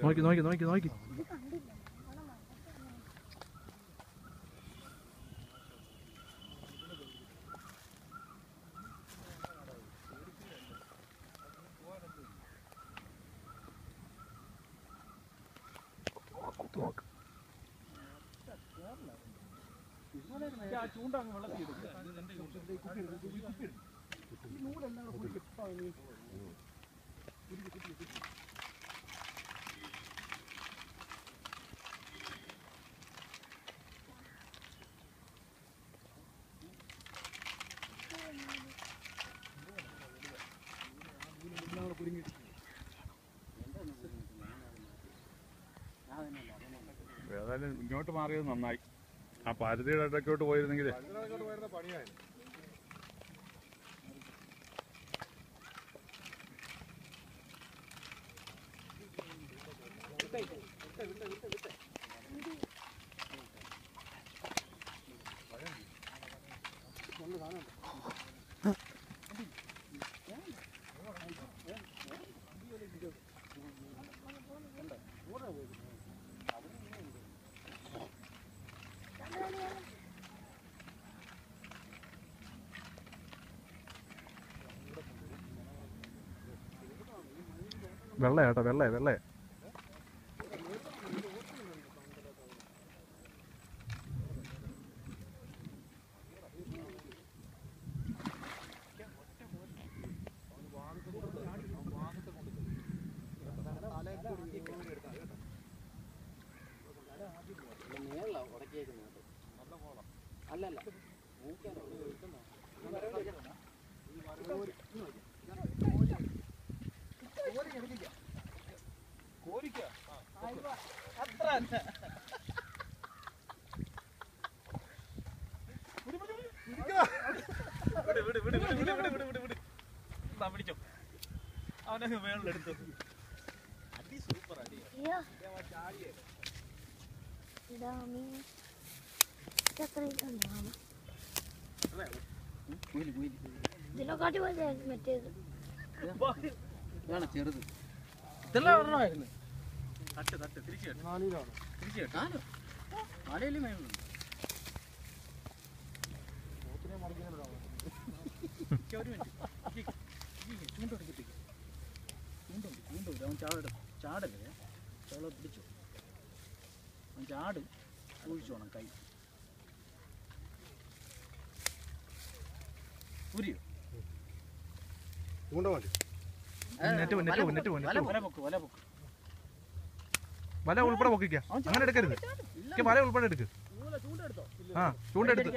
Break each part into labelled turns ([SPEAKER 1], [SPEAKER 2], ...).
[SPEAKER 1] നോക്കി നോക്കി നോക്കി നോക്കി
[SPEAKER 2] ഏതായാലും ഇങ്ങോട്ട് മാറിയത് നന്നായി. ആ പാരതിയുടെ ഇടയ്ക്കോട്ട് പോയിരുന്നെങ്കിൽ പണിയായി.
[SPEAKER 1] വെള്ള ചേട്ടാ വെള്ള വെള്ള
[SPEAKER 3] അല്ലല്ല
[SPEAKER 4] പിടിച്ചോ അവനങ്ങ് വേളെടുത്തു. അടി സൂപ്പർ അടി.
[SPEAKER 5] ഇതിനെക്കാട്ടി മറ്റേത്
[SPEAKER 3] ചെറുത്
[SPEAKER 4] ഇതെല്ലാം ഒരെണ്ണമായിരുന്നു. തട്ട് തട്ട് തിരിച്ചു തിരിച്ചു നാലയിലും വേണം. ഒരു മിനിറ്റ് ചൂണ്ടോട് അവൻ ചാടല്ലേ ചോള പിടിച്ചു അവൻ ചാട് സൂക്ഷിച്ചോണം കൈ പുരിയോ
[SPEAKER 1] വല ഉൾപ്പെടെ പൊക്കിക്ക. അങ്ങനെ എടുക്കരുത്. വല ഉൾപ്പെടെ എടുക്ക്. ആ ചൂണ്ട എടുത്ത്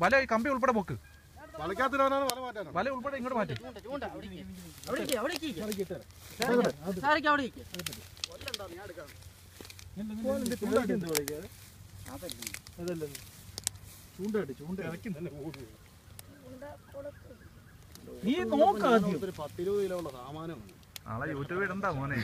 [SPEAKER 1] വല കമ്പി ഉൾപ്പെടെ പൊക്ക്. വല ഉൾപ്പെടെ ഇങ്ങോട്ട് മാറ്റി.
[SPEAKER 4] നീ നോക്കാം
[SPEAKER 2] 10-20 കിലോ ഉള്ള സാമാനം.
[SPEAKER 1] നാളെ യൂട്യൂബിൽ ഇടണ്ടാ മോനെ.